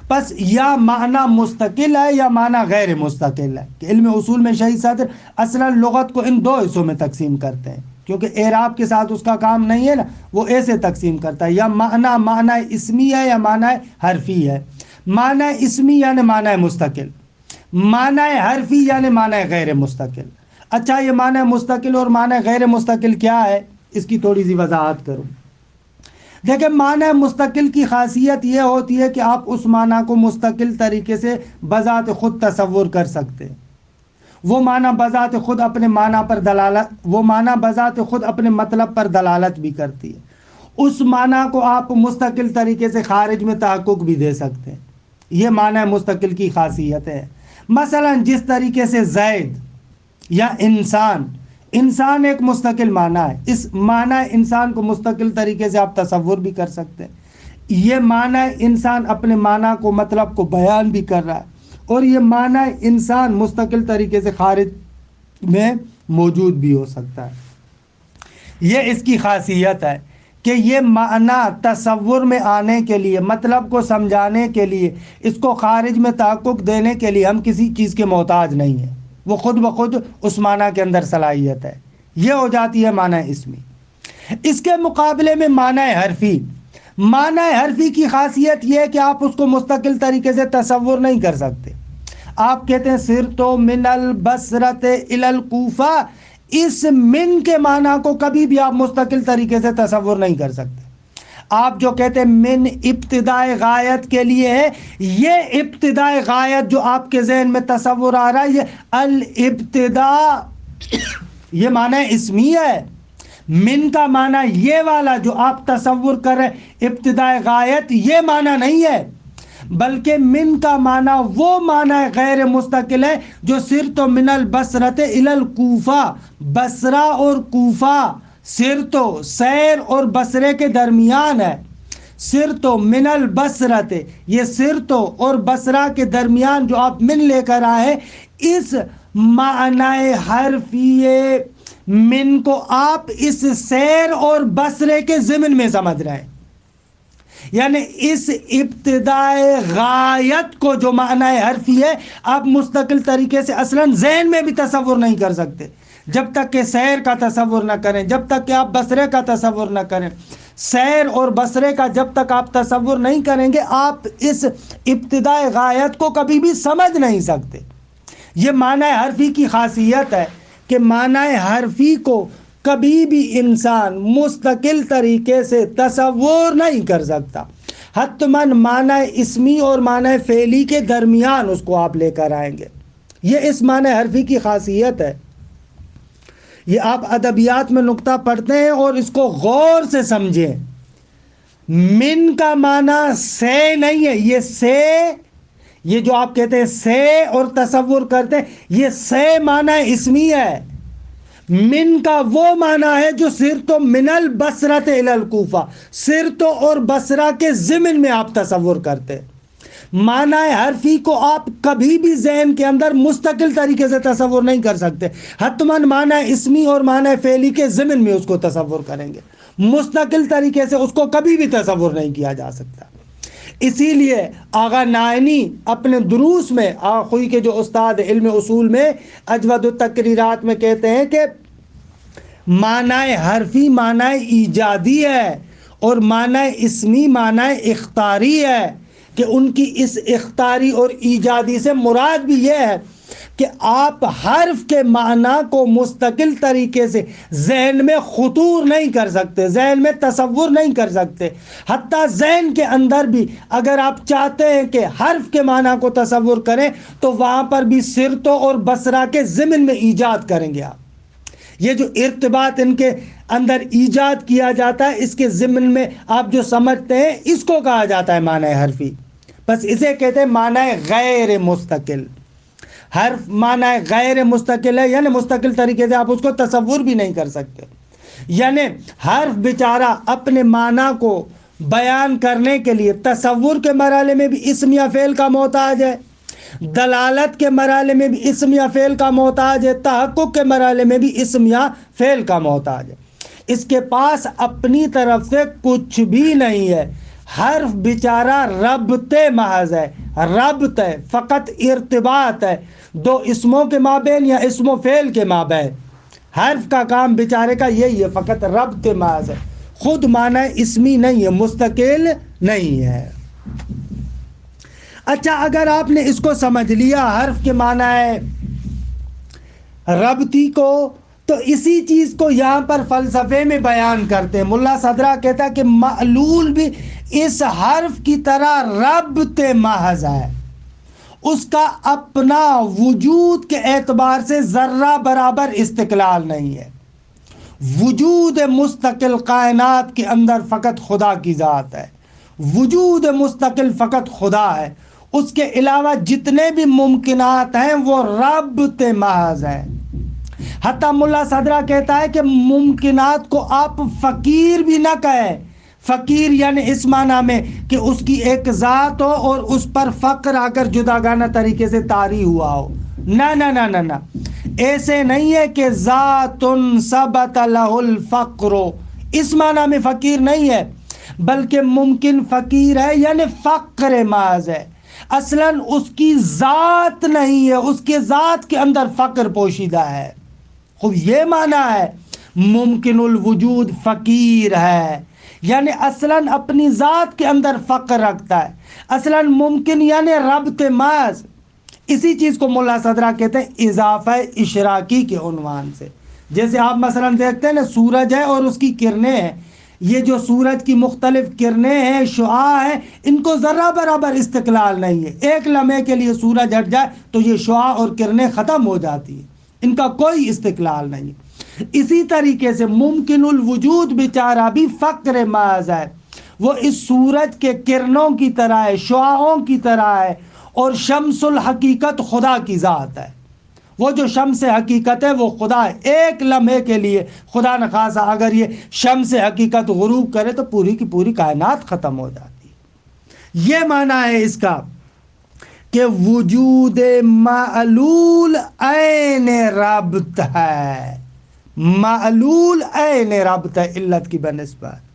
A: بس یا معنی مستقل ہے یا معنی غیر مستقل ہے، کہ علم اصول میں شہید صدر اصلا لغت کو ان دو حصوں میں تقسیم کرتے ہیں، کیونکہ اعراب کے ساتھ اس کا کام نہیں ہے نا، وہ ایسے تقسیم کرتا ہے، یا معنی اسمی ہے یا معنی حرفی ہے۔ معنی اسمی یعنی معنی مستقل، معنی حرفی یعنی معنی غیر مستقل۔ اچھا یہ معنی مستقل اور معنی غیر مستقل کیا ہے، اس کی تھوڑی سی وضاحت کروں۔ دیکھیں معنی مستقل کی خاصیت یہ ہوتی ہے کہ آپ اس معنی کو مستقل طریقے سے بذات خود تصور کر سکتے ہیں۔ وہ معنی بذات خود اپنے معنی پر دلالت، وہ معنی بذات خود اپنے مطلب پر دلالت بھی کرتی ہے۔ اس معنی کو آپ مستقل طریقے سے خارج میں تحقق بھی دے سکتے ہیں۔ یہ معنی مستقل کی خاصیت ہے۔ مثلا جس طریقے سے زید یا انسان ایک مستقل معنی ہے، اس معنی انسان کو مستقل طریقے سے آپ تصور بھی کر سکتے ہیں۔ یہ معنی انسان اپنے معنی کو مطلب کو بیان بھی کر رہا ہے، اور یہ معنی انسان مستقل طریقے سے خارج میں موجود بھی ہو سکتا ہے۔ یہ اس کی خاصیت ہے کہ یہ معنی تصور میں آنے کے لیے، مطلب کو سمجھانے کے لیے، اس کو خارج میں تحقق دینے کے لیے ہم کسی چیز کے محتاج نہیں ہیں، وہ خود بخود اس معنی کے اندر صلاحیت ہے۔ یہ ہو جاتی ہے معنی اسمی۔ اس کے مقابلے میں معنی حرفی کی خاصیت یہ ہے کہ آپ اس کو مستقل طریقے سے تصور نہیں کر سکتے۔ آپ کہتے ہیں سرت من البصرۃ الی الکوفہ، اس من کے معنی کو کبھی بھی آپ مستقل طریقے سے تصور نہیں کر سکتے۔ آپ جو کہتے ہیں من ابتدائے غایت کے لیے ہے، یہ ابتدائے غایت جو آپ کے ذہن میں تصور آ رہا ہے، یہ الابتداء، یہ معنی اسمی ہے۔ من کا معنی یہ والا جو آپ تصور کر رہے ہیں ابتدائے غایت، یہ معنی نہیں ہے، بلکہ من کا معنی وہ معنی غیر مستقل ہے جو سرت من البصرۃ الی الکوفہ، بصرہ اور کوفہ، سرت سیر اور بصرے کے درمیان ہے۔ سرت من البصرۃ، یہ سرت اور بصرہ کے درمیان جو آپ من لے کر آئے، اس معنی حرفی من کو آپ اس سیر اور بصرے کے ضمن میں سمجھ رہے ہیں، یعنی اس ابتدائے غایت کو جو معنی حرفی ہے آپ مستقل طریقے سے اصلاً ذہن میں بھی تصور نہیں کر سکتے جب تک کہ سیر کا تصور نہ کریں، جب تک کہ آپ بصرے کا تصور نہ کریں۔ سیر اور بصرے کا جب تک آپ تصور نہیں کریں گے، آپ اس ابتدائے غایت کو کبھی بھی سمجھ نہیں سکتے۔ یہ معنی حرفی کی خاصیت ہے کہ معنی حرفی کو کبھی بھی انسان مستقل طریقے سے تصور نہیں کر سکتا، حتماً معنی اسمی اور معنی فعلی کے درمیان اس کو آپ لے کر آئیں گے۔ یہ اس معنی حرفی کی خاصیت ہے۔ یہ آپ ادبیات میں نقطہ پڑھتے ہیں اور اس کو غور سے سمجھیں۔ من کا معنی سے نہیں ہے، یہ سے، یہ جو آپ کہتے ہیں سے اور تصور کرتے ہیں، یہ سے معنی اسمی ہے۔ من کا وہ معنی ہے جو سرت من البصرۃ الی الکوفہ، سرت اور بصرہ کے ضمن میں آپ تصور کرتے ہیں۔ معنی حرفی کو آپ کبھی بھی ذہن کے اندر مستقل طریقے سے تصور نہیں کر سکتے، حتماً معنی اسمی اور معنی فعلی کے ضمن میں اس کو تصور کریں گے، مستقل طریقے سے اس کو کبھی بھی تصور نہیں کیا جا سکتا۔ اسی لیے آغا نائنی اپنے دروس میں، آخوئی کے جو استاد علم اصول میں اجود التقریرات میں کہتے ہیں کہ معنی حرفی معنی ایجادی ہے اور معنی اسمی معنی اختاری ہے، کہ ان کی اس اختاری اور ایجادی سے مراد بھی یہ ہے کہ آپ حرف کے معنی کو مستقل طریقے سے ذہن میں خطور نہیں کر سکتے، ذہن میں تصور نہیں کر سکتے۔ حتیٰ ذہن کے اندر بھی اگر آپ چاہتے ہیں کہ حرف کے معنی کو تصور کریں تو وہاں پر بھی سرتوں اور بصرہ کے ضمن میں ایجاد کریں گے آپ۔ یہ جو ارتباط ان کے اندر ایجاد کیا جاتا ہے، اس کے ضمن میں آپ جو سمجھتے ہیں، اس کو کہا جاتا ہے معنی حرفی۔ بس اسے کہتے ہیں معنی غیر مستقل۔ حرف معنی غیر مستقل ہے، یعنی مستقل طریقے سے آپ اس کو تصور بھی نہیں کر سکتے۔ یعنی حرف بیچارہ اپنے معنی کو بیان کرنے کے لیے تصور کے مرحلے میں بھی اسم یا فعل کا محتاج ہے، دلالت کے مرحلے میں بھی اسم یا فعل کا محتاج ہے، تحقق کے مرحلے میں بھی اسم یا فعل کا محتاج ہے۔ اس کے پاس اپنی طرف سے کچھ بھی نہیں ہے۔ حرف بیچارہ ربط محض ہے، ربط ہے، فقط ارتباط ہے دو اسموں کے مابین یا اسم و فعل کے مابین۔ حرف کا کام بیچارے کا یہی ہے، فقط ربط محض ہے، خود معنی اسمی نہیں ہے، مستقل نہیں ہے۔ اچھا، اگر آپ نے اس کو سمجھ لیا حرف کے معنی ہے ربطی کو، تو اسی چیز کو یہاں پر فلسفے میں بیان کرتے ہیں۔ ملا صدرہ کہتا ہے کہ معلول بھی اس حرف کی طرح ربط محض ہے، اس کا اپنا وجود کے اعتبار سے ذرہ برابر استقلال نہیں ہے۔ وجود مستقل کائنات کے اندر فقط خدا کی ذات ہے، وجود مستقل فقط خدا ہے، اس کے علاوہ جتنے بھی ممکنات ہیں وہ ربط محض ہیں۔ حتیٰ ملا صدرہ کہتا ہے کہ ممکنات کو آپ فقیر بھی نہ کہیں، فقیر یعنی اس معنی میں کہ اس کی ایک ذات ہو اور اس پر فقر آ کر جداگانہ طریقے سے طاری ہوا ہو، نہ نہ نہ نہ نہ، ایسے نہیں ہے کہ ذات ثبت لہ الفقر، اس معنی میں فقیر نہیں ہے، بلکہ ممکن فقیر ہے یعنی فقر محض ہے، اصلاً اس کی ذات نہیں ہے، اس کے ذات کے اندر فقر پوشیدہ ہے۔ خوب یہ معنی ہے ممکن الوجود فقیر ہے، یعنی اصلاً اپنی ذات کے اندر فقر رکھتا ہے، اصلاً ممکن یعنی ربط محض۔ اسی چیز کو ملا صدرہ کہتے ہیں اضافہ اشراکی کے عنوان سے۔ جیسے آپ مثلاً دیکھتے ہیں نا، سورج ہے اور اس کی کرنیں ہیں، یہ جو سورج کی مختلف کرنیں ہیں، شعاع ہیں، ان کو ذرہ برابر استقلال نہیں ہے۔ ایک لمحے کے لیے سورج ہٹ جائے تو یہ شعاع اور کرنیں ختم ہو جاتی ہیں، ان کا کوئی استقلال نہیں ہے۔ اسی طریقے سے ممکن الوجود بیچارہ بھی فقر محض ہے، وہ اس سورج کے کرنوں کی طرح ہے، شعاعوں کی طرح ہے، اور شمس الحقیقت خدا کی ذات ہے۔ وہ جو شمس حقیقت ہے وہ خدا ہے۔ ایک لمحے کے لیے خدا نخواستہ اگر یہ شمس حقیقت غروب کرے تو پوری کی پوری کائنات ختم ہو جاتی ہے۔ یہ معنی ہے اس کا کہ وجود معلول عین ربط ہے، معلول عین ربط ہے علت کی بنسبت۔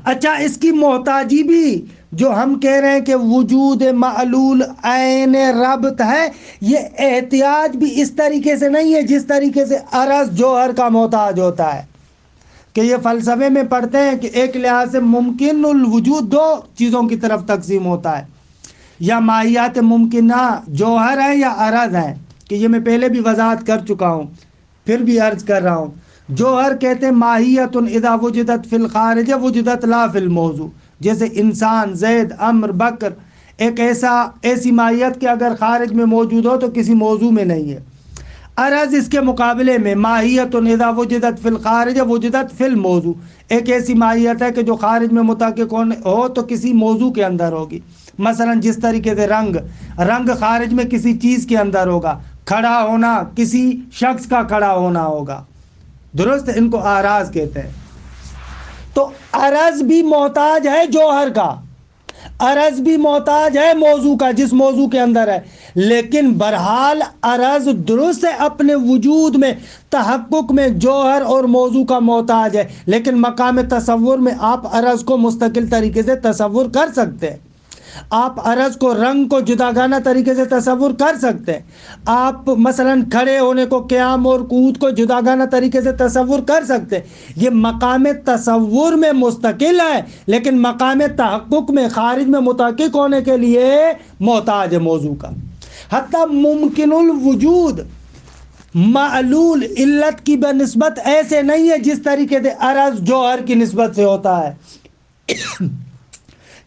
A: اچھا، اس کی محتاجی بھی جو ہم کہہ رہے ہیں کہ وجود معلول عین ربط ہے، یہ احتیاج بھی اس طریقے سے نہیں ہے جس طریقے سے عرض جوہر کا محتاج ہوتا ہے، کہ یہ فلسفے میں پڑھتے ہیں کہ ایک لحاظ سے ممکن الوجود دو چیزوں کی طرف تقسیم ہوتا ہے، یا ماہیات ممکنہ جوہر ہیں یا عرض ہیں، کہ یہ میں پہلے بھی وضاحت کر چکا ہوں، پھر بھی عرض کر رہا ہوں۔ جوہر کہتے ہیں ماہیت اذا وجدت فی الخارج وجدت لا فی الموضوع، جیسے انسان، زید، امر، بکر، ایک ایسی ماہیت کہ اگر خارج میں موجود ہو تو کسی موضوع میں نہیں ہے۔ عرض اس کے مقابلے میں ماہیت اذا وجدت فی الخارج وجدت فی الموضوع، ایک ایسی ماہیت ہے کہ جو خارج میں متحقق ہو تو کسی موضوع کے اندر ہوگی۔ مثلا جس طریقے سے رنگ خارج میں کسی چیز کے اندر ہوگا، کھڑا ہونا کسی شخص کا کھڑا ہونا ہوگا، درست؟ ان کو آراز کہتے ہیں۔ تو عرض بھی محتاج ہے جوہر کا، عرض بھی محتاج ہے موضوع کا جس موضوع کے اندر ہے، لیکن بہرحال عرض درست ہے اپنے وجود میں، تحقق میں جوہر اور موضوع کا محتاج ہے، لیکن مقام تصور میں آپ عرض کو مستقل طریقے سے تصور کر سکتے ہیں، آپ عرض کو، رنگ کو جداگانہ طریقے سے تصور کر سکتے ہیں، آپ مثلا کھڑے ہونے کو، قیام اور قعود کو جداگانہ طریقے سے تصور کر سکتے ہیں۔ یہ مقام تصور میں مستقل ہے، لیکن مقام تحقق میں، خارج میں متحقق ہونے کے لیے محتاج ہے موضوع کا۔ حتیٰ ممکن الوجود معلول علت کی بنسبت ایسے نہیں ہے جس طریقے سے عرض جوہر کی نسبت سے ہوتا ہے،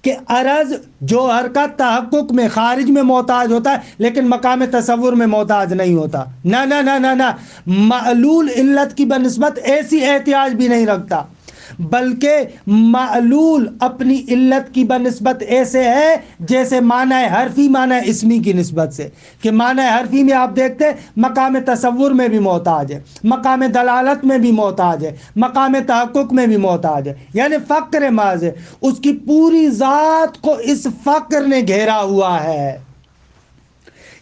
A: کہ عرض جوہر کا تحقق میں، خارج میں محتاج ہوتا ہے لیکن مقام تصور میں محتاج نہیں ہوتا۔ نہ نہ نہ نہ نہ، معلول علت کی بنسبت ایسی احتیاج بھی نہیں رکھتا، بلکہ معلول اپنی علت کی بنسبت ایسے ہے جیسے معنی حرفی معنی اسمی کی نسبت سے، کہ معنی حرفی میں آپ دیکھتے ہیں مقام تصور میں بھی محتاج ہے، مقام دلالت میں بھی محتاج ہے، مقام تحقق میں بھی محتاج ہے، یعنی فقر محض ہے، اس کی پوری ذات کو اس فقر نے گھیرا ہوا ہے۔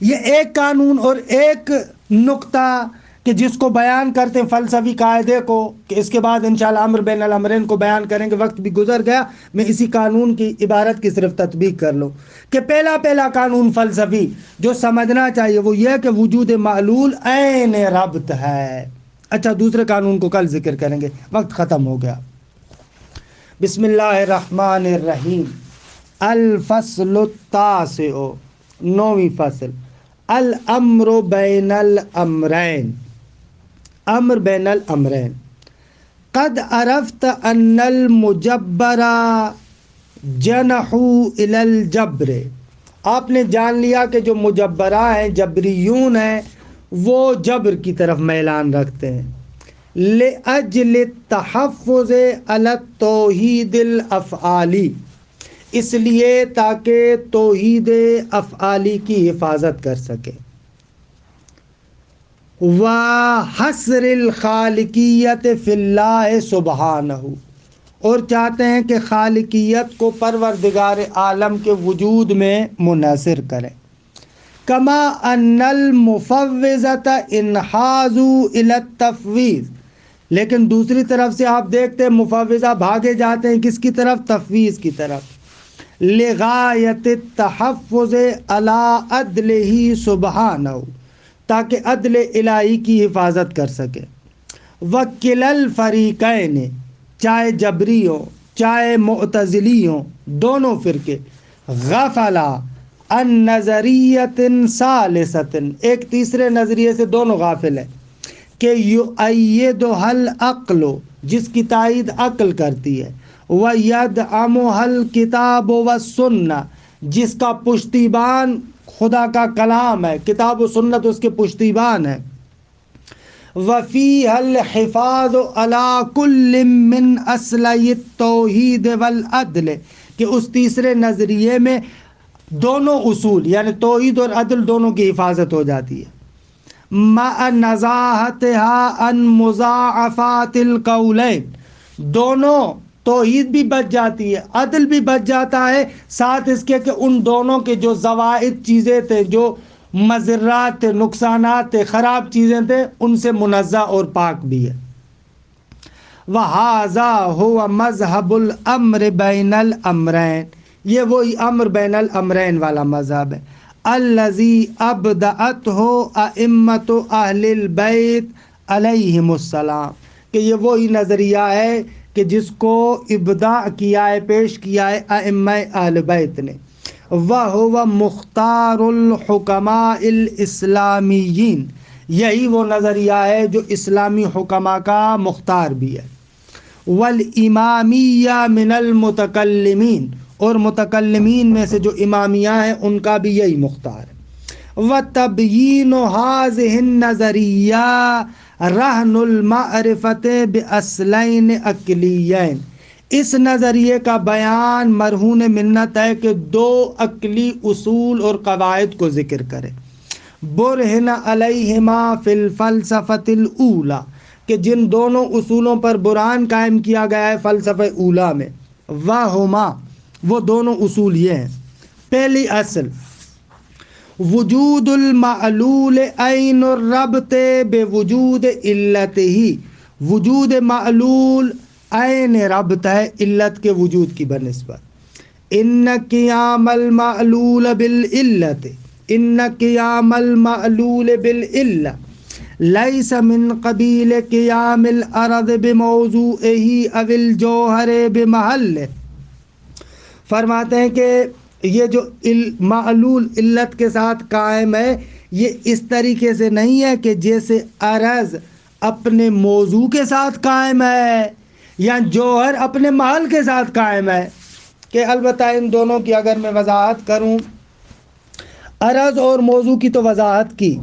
A: یہ ایک قانون اور ایک نقطہ کہ جس کو بیان کرتے ہیں فلسفی قاعدے کو، کہ اس کے بعد انشاءاللہ امر بین الامرین کو بیان کریں گے، وقت بھی گزر گیا، میں اسی قانون کی عبارت کی صرف تطبیق کر لوں کہ پہلا قانون فلسفی جو سمجھنا چاہیے وہ یہ ہے کہ وجود معلول عین ربط ہے۔ اچھا، دوسرے قانون کو کل ذکر کریں گے، وقت ختم ہو گیا۔ بسم اللہ الرحمن الرحیم۔ الفصل التاسع، 9ویں فصل، الامر بین الامرین، امر بین الامرین، قد عرفت ان المجبر جنحوا الی الجبر، آپ نے جان لیا کہ جو مجبرہ ہیں، جبریون ہیں، وہ جبر کی طرف میلان رکھتے ہیں. لأجل التحفظ علی توحید الافعالی، اس لیے تاکہ توحید افعالی کی حفاظت کر سکے. وحصر الخالقیت فی اللہ سبحانہ، اور چاہتے ہیں کہ خالقیت کو پروردگار عالم کے وجود میں منحصر کریں. کما ان المفوضۃ انحازوا الی التفویض، لیکن دوسری طرف سے آپ دیکھتے ہیں مفوضہ بھاگے جاتے ہیں کس کی طرف؟ تفویض کی طرف. لغایت التحفظ علی عدلہ سبحانہ، تاکہ عدل الہی کی حفاظت کر سکے. وکلا الفریقین، چاہے جبری ہوں چاہے معتزلی ہوں، دونوں فرقے، غفلا عن نظریۃ ثالثۃ، ایک تیسرے نظریے سے دونوں غافل ہیں، کہ یؤیدھا العقل، جس کی تائید عقل کرتی ہے، ویدعمھا الکتاب والسنہ، جس کا پشتیبان خدا کا کلام ہے، کتاب و سنت اس کے پشتیبان ہے. وفیھا الحفاظ علی کل من اصلئی التوحید والعدل، کہ اس تیسرے نظریے میں دونوں اصول یعنی توحید اور عدل دونوں کی حفاظت ہو جاتی ہے. مع نزاہتھا عن مضاعفات القولین، دونوں توحید بھی بچ جاتی ہے، عدل بھی بچ جاتا ہے، ساتھ اس کے کہ ان دونوں کے جو زوائد چیزیں تھے، جو مضرات تھے، نقصانات تھے، خراب چیزیں تھے، ان سے منزہ اور پاک بھی ہے. وَهَذَا هُوَ مذہب الامر بین الامرین، یہ وہی امر بین الامرین والا مذہب ہے. الذی ابدعتہ ائمۃ اہل البیت علیہم السلام، کہ یہ وہی نظریہ ہے کہ جس کو ابداع کیا ہے، پیش کیا ہے ائمہ اہل بیت نے. وَهُوَ مختار الحکماء الاسلامیین، یہی وہ نظریہ ہے جو اسلامی حکماء کا مختار بھی ہے. والامامیہ من المتکلمین، اور متکلمین میں سے جو امامیہ ہیں ان کا بھی یہی مختار ہے. وتبیین هذه النظریہ رہن المعرفۃ باصلین عقلیین، اس نظریے کا بیان مرہون منت ہے کہ دو عقلی اصول اور قواعد کو ذکر کرے. برہن علیہما فی الفلسفۃ الاولی، کہ جن دونوں اصولوں پر برہان قائم کیا گیا ہے فلسفہ اولا میں. وہما، وہ دونوں اصول یہ ہیں. پہلی اصل، وجود المعلول عین الربط بوجود علتہ، وجود معلول عین ربط ہے علت کے وجود کی بنسبت. ان قیام المعلول بالعلت، ان قیام المعلول بالعلہ لیس من قبیل قیام الارض بموضوعہ او الجوہر بمحلہ. فرماتے ہیں کہ یہ جو معلول علت کے ساتھ قائم ہے، یہ اس طریقے سے نہیں ہے کہ جیسے عرض اپنے موضوع کے ساتھ قائم ہے یا جوہر اپنے محل کے ساتھ قائم ہے. کہ البتہ ان دونوں کی اگر میں وضاحت کروں، عرض اور موضوع کی تو وضاحت کی،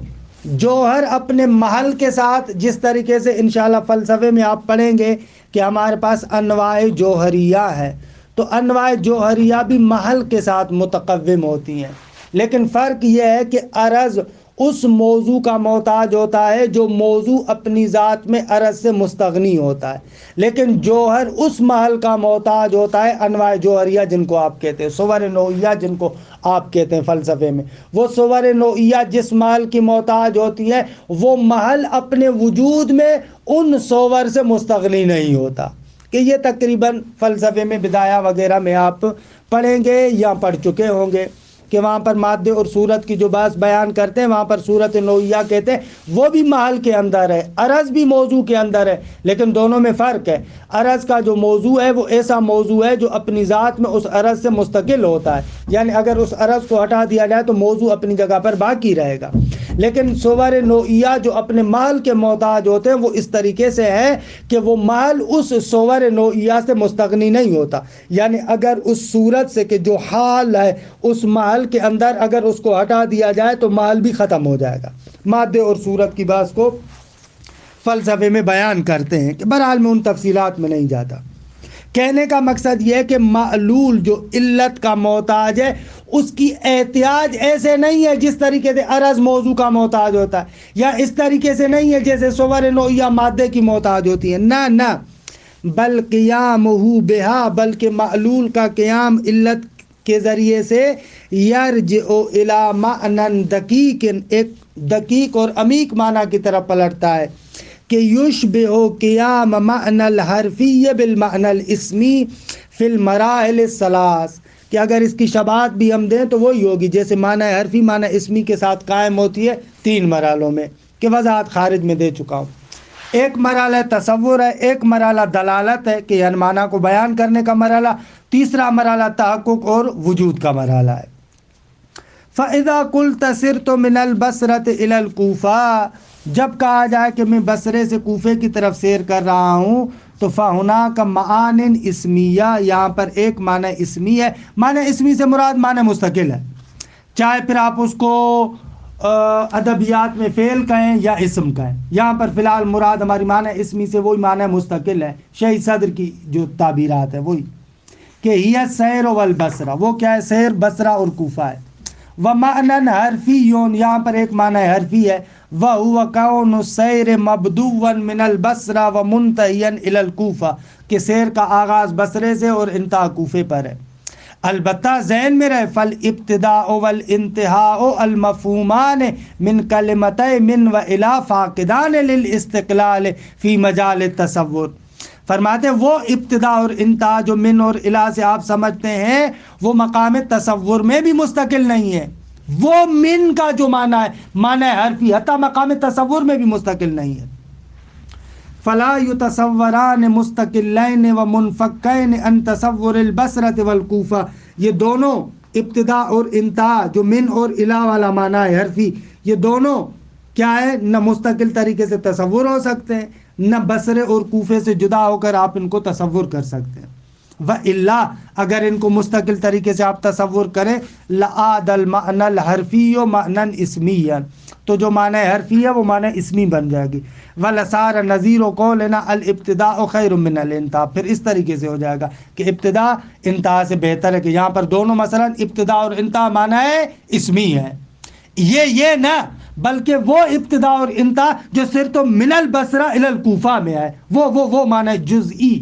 A: جوہر اپنے محل کے ساتھ، جس طریقے سے انشاءاللہ فلسفے میں آپ پڑھیں گے کہ ہمارے پاس انواع جوہریہ ہے، تو انواع جوہریہ بھی محل کے ساتھ متقوم ہوتی ہیں. لیکن فرق یہ ہے کہ عرض اس موضوع کا محتاج ہوتا ہے جو موضوع اپنی ذات میں عرض سے مستغنی ہوتا ہے، لیکن جوہر اس محل کا محتاج ہوتا ہے. انواع جوہریہ جن کو آپ کہتے ہیں، صور نوعیہ جن کو آپ کہتے ہیں فلسفے میں، وہ صور نوعیہ جس محل کی محتاج ہوتی ہے، وہ محل اپنے وجود میں ان صور سے مستغنی نہیں ہوتا. کہ یہ تقریباً فلسفے میں بدایہ وغیرہ میں آپ پڑھیں گے یا پڑھ چکے ہوں گے. کہ وہاں پر مادے اور صورت کی جو بات بیان کرتے ہیں وہاں پر صورت نوعیہ کہتے ہیں، وہ بھی محل کے اندر ہے، عرض بھی موضوع کے اندر ہے، لیکن دونوں میں فرق ہے۔ عرض کا جو موضوع ہے وہ ایسا موضوع ہے جو اپنی ذات میں اس عرض سے مستقل ہوتا ہے، یعنی اگر اس عرض کو ہٹا دیا جائے تو موضوع اپنی جگہ پر باقی رہے گا۔ لیکن صور نوعیہ جو اپنے محل کے محتاج ہوتے ہیں وہ اس طریقے سے ہے کہ وہ محل اس صور نوعیہ سے مستغنی نہیں ہوتا، یعنی اگر اس صورت سے کہ جو حال ہے اس محل کے اندر اگر اس کو ہٹا دیا جائے تو محل بھی ختم ہو جائے گا۔ مادے اور صورت کی بات کو فلسفے میں بیان کرتے ہیں کہ بہرحال میں ان تفصیلات میں نہیں جاتا۔ کہنے کا مقصد یہ ہے کہ معلول جو علت کا محتاج ہے اس کی احتیاج ایسے نہیں ہے جس طریقے سے عرض موضوع کا محتاج ہوتا ہے، یا اس طریقے سے نہیں ہے جیسے صور نوعیہ مادے کی محتاج ہوتی ہے، نہ بل قیامہ بہا، بلکہ معلول کا قیام علت کے ذریعے سے یرجع الی معنی دقیق، ایک دقیق اور عمیق معنی کی طرف پلٹتا ہے کہ یشبہ قیام معنی الحرفی بالمعنی الاسمی فی المراحل الثلاث، کہ اگر اس کی شباہت بھی ہم دیں تو وہی ہوگی جیسے معنی حرفی معنی اسمی کے ساتھ قائم ہوتی ہے 3 مرحلوں میں، کہ وضاحت خارج میں دے چکا ہوں۔ ایک مرحلہ تصور ہے، ایک مرحلہ دلالت ہے کہ یعنی معنی کو بیان کرنے کا مرحلہ، تیسرا مرحلہ تحقق اور وجود کا مرحلہ ہے۔ فَإِذَا قُلْتَ سِرْتُ مِنَ الْبَصْرَةِ إِلَى الْكُوفَةِ، جب کہا جائے کہ میں بصرے سے کوفے کی طرف سیر کر رہا ہوں تو فَهُنَاكَ مَعَانٍ اسمیہ، یہاں پر ایک معنی اسمی ہے۔ معنی اسمی سے مراد معنی مستقل ہے، چاہے پھر آپ اس کو ادبیات میں فعل کہیں یا اسم کہیں، یہاں پر فی الحال مراد ہماری معنی اسمی سے وہی معنی مستقل ہے۔ شہید صدر کی جو تعبیرات ہے وہی کہ ہی سیر والبصرہ، وہ کیا ہے؟ سیر بصرہ اور کوفہ ہے۔ وَمَعْنًا حرفیٌ، یہاں پر ایک معنی حرفی ہے، وَهُوَ كَوْنُ السَّيْرِ مَبْدُوًا مِنَ الْبَصْرَةِ وَمُنْتَهِيًا إِلَى الْكُوفَةِ، کہ سیر کا آغاز بصرے سے اور انتہا کوفے پر ہے۔ البتہ ذہن میں رہے فالابتداء والانتہاء المفہومان من کلمتي من وإلى فاقدان للاستقلال فی مجال التصور، فرماتے ہیں وہ ابتدا اور انتہا جو من اور الہ سے آپ سمجھتے ہیں وہ مقام تصور میں بھی مستقل نہیں ہے، وہ من کا جو معنی ہے معنی حرفی حتی مقام تصور میں بھی مستقل نہیں ہے۔ فلا یتصوران مستقلین و منفکین ان تصور البصرۃ والکوفہ، یہ دونوں ابتدا اور انتہا جو من اور الہ والا معنی ہے حرفی، یہ دونوں کیا ہے؟ نہ مستقل طریقے سے تصور ہو سکتے ہیں، نہ بصرے اور کوفے سے جدا ہو کر آپ ان کو تصور کر سکتے ہیں۔ وَإِلَّا، اگر ان کو مستقل طریقے سے آپ تصور کریں، لَعَادَ الْمَعْنَى الْحَرْفِيُّ مَعْنًى اسْمِيًّا، تو جو معنی حرفی ہے وہ معنی اسمی بن جائے گی۔ وَلَصَارَ نَظِيرُ قَوْلِنَا الْإِبْتِدَاءُ خَيْرٌ مِنَ الْإِنْتِهَاء، پھر اس طریقے سے ہو جائے گا کہ ابتدا انتہا سے بہتر ہے، کہ یہاں پر دونوں مثلا ابتدا اور انتہا معنی اسمی ہے، یہ نہ بلکہ وہ ابتدا اور انتہا جو صرف من البصرہ الی الکوفہ میں ہے وہ معنی جزئی۔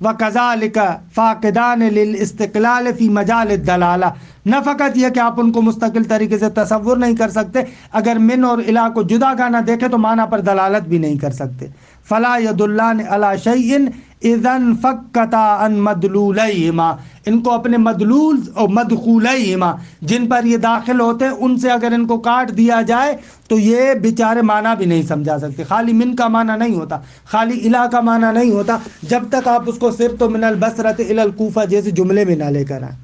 A: وَكَذَلِكَ فَاقِدَانِ لِلْإِسْتِقْلَالِ فِي مَجَالِ الدَّلَالَةِ، نہ فقط یہ کہ آپ ان کو مستقل طریقے سے تصور نہیں کر سکتے، اگر من اور الہ کو جدا کا نہ دیکھیں تو معنی پر دلالت بھی نہیں کر سکتے۔ فَلَا يَدُلَّانِ عَلَى شَيْءٍ اِذَا انْفَكَّتَا عَنْ مَدْلُولَيْهِمَا، ان کو اپنے مدلول اور مدخولیہما جن پر یہ داخل ہوتے ہیں ان سے اگر ان کو کاٹ دیا جائے تو یہ بیچارے معنی بھی نہیں سمجھا سکتے۔ خالی من کا معنی نہیں ہوتا، خالی الہ کا معنی نہیں ہوتا، جب تک آپ اس کو صرف تو من البصرۃ الی الکوفہ جیسے جملے میں نہ لے کر آئیں۔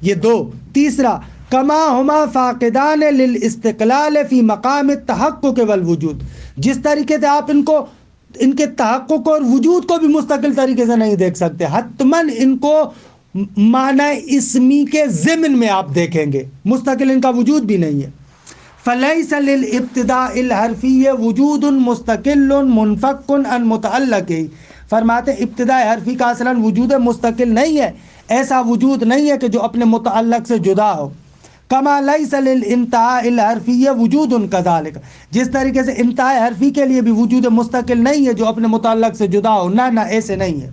A: یہ دو۔ تیسرا، کما ہما فاقدان للاستقلال فی مقام التحقق والوجود، جس طریقے سے آپ ان کے تحقق اور وجود کو بھی مستقل طریقے سے نہیں دیکھ سکتے، حتماً ان کو معنی اسمی کے ضمن میں آپ دیکھیں گے، مستقل ان کا وجود بھی نہیں ہے۔ فلیس للابتداء الحرفی وجود مستقل منفک عن متعلق، فرماتے ابتداء حرفی کا اصلاً وجود مستقل نہیں ہے، ایسا وجود نہیں ہے کہ جو اپنے متعلق سے جدا ہو۔ کما لیس للانتہاء الحرفی وجود کذالک، جس طریقے سے انتہاء حرفی کے لیے بھی وجود مستقل نہیں ہے جو اپنے متعلق سے جدا ہو، نہ ایسے نہیں ہے۔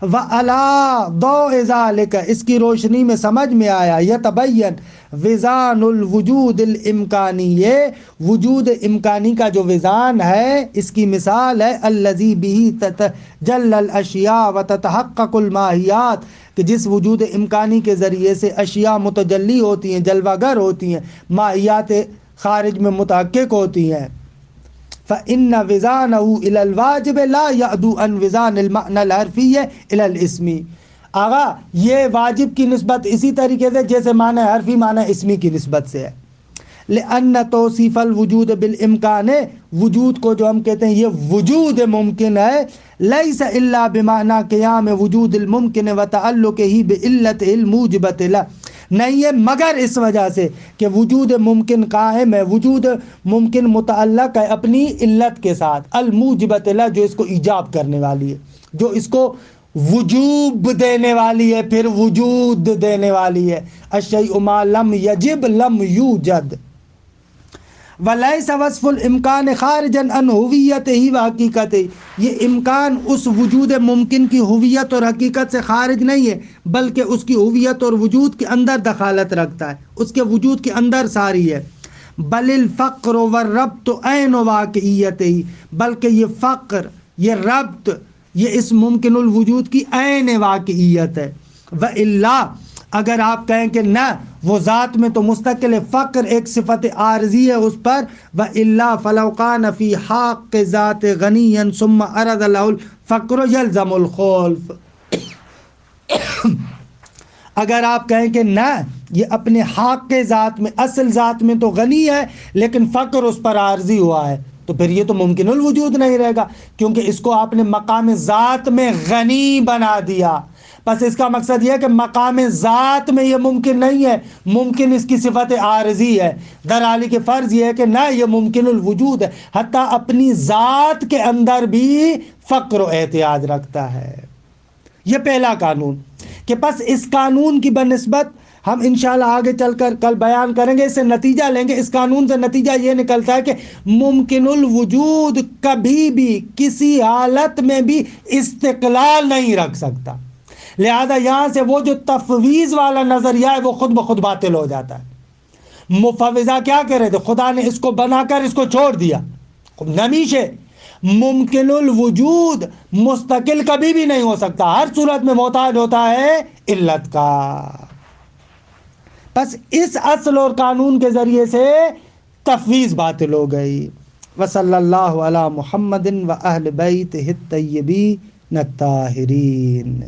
A: وَعَلَى ضَوْءِ ذَلِكَ، اس کی روشنی میں سمجھ میں آیا، یتبین وزان الوجود الامکانی، یہ وجود امکانی کا جو وزان ہے اس کی مثال ہے الذی بہ تتجلی الاشیاء وتتحقق الماہیات، کہ جس وجود امکانی کے ذریعے سے اشیاء متجلی ہوتی ہیں، جلوہ گر ہوتی ہیں، ماہیات خارج میں متحقق ہوتی ہیں، فَإِنَّ وِزَانَهُ إِلَى الْوَاجِبِ لَا يَعْدُو عَنْ وِزَانِ الْمَعْنَى الْحَرْفِيِّ إِلَى الْإِسْمِ۔ آغا یہ واجب کی نسبت اسی طریقے سے جیسے معنی حرفی معنی اسمی کی نسبت سے ہے۔ لِأَنَّ تَوْصِيفَ الْوُجُودِ بِالْإِمْكَانِ، وجود کو جو ہم کہتے ہیں یہ وجود ممکن ہے، لَيْسَ إِلَّا بِمَعْنَى قِيَامِ وُجُودِ الْمُمْكِنِ وَتَعَلُّقِهِ بِعِلَّتِهِ الْمُوجِبَةِ لَهُ، نہیں ہے مگر اس وجہ سے کہ وجود ممکن قائم ہے، وجود ممکن متعلق ہے اپنی علت کے ساتھ، الموجبۃ لہ، جو اس کو ایجاب کرنے والی ہے، جو اس کو وجوب دینے والی ہے، پھر وجود دینے والی ہے۔ الشیء ما لم یجب لم یوجد، ولیس وصف الامکان خارجا عن ہویتہ و حقیقتہ، یہ امکان اس وجود ممکن کی ہویت اور حقیقت سے خارج نہیں ہے، بلکہ اس کی ہویت اور وجود کے اندر دخالت رکھتا ہے، اس کے وجود کے اندر ساری ہے۔ بل الفقر والربط عین واقعیتہ، بلکہ یہ فقر، یہ ربط، یہ اس ممکن الوجود کی عین واقعیت ہے۔ وَإِلَّا، اگر آپ کہیں کہ نہ وہ ذات میں تو مستقل ہے، فقر ایک صفت عارضی ہے اس پر، وَإِلَّا فَلَوْ كَانَ فِي حَقِّ ذَاتِ غَنِيًّا ثُمَّ عَرَضَ لَهُ الْفَقْرُ يَلْزَمُ الْخُلْفُ، اگر آپ کہیں کہ نہ یہ اپنے حق کے ذات میں، اصل ذات میں تو غنی ہے لیکن فقر اس پر عارضی ہوا ہے، تو پھر یہ تو ممکن الوجود نہیں رہے گا، کیونکہ اس کو آپ نے مقام ذات میں غنی بنا دیا۔ بس اس کا مقصد یہ ہے کہ مقام ذات میں یہ ممکن نہیں ہے، ممکن اس کی صفت عارضی ہے، در حالی کہ فرض یہ ہے کہ نہ یہ ممکن الوجود ہے، حتیٰ اپنی ذات کے اندر بھی فقر و احتیاج رکھتا ہے۔ یہ پہلا قانون کہ پس اس قانون کی بنسبت ہم انشاءاللہ آگے چل کر کل بیان کریں گے، اس سے نتیجہ لیں گے، اس قانون سے نتیجہ یہ نکلتا ہے کہ ممکن الوجود کبھی بھی کسی حالت میں بھی استقلال نہیں رکھ سکتا، لہذا یہاں سے وہ جو تفویض والا نظریہ ہے وہ خود بخود باطل ہو جاتا ہے۔ مفوضہ کیا کہہ رہے تھے؟ خدا نے اس کو بنا کر اس کو چھوڑ دیا، نمیشے ممکن الوجود مستقل کبھی بھی نہیں ہو سکتا، ہر صورت میں محتاج ہوتا ہے علت کا۔ بس اس اصل اور قانون کے ذریعے سے تفویض باطل ہو گئی۔ وصلی اللہ علی محمد و اہل بیتہ الطیبین الطاہرین۔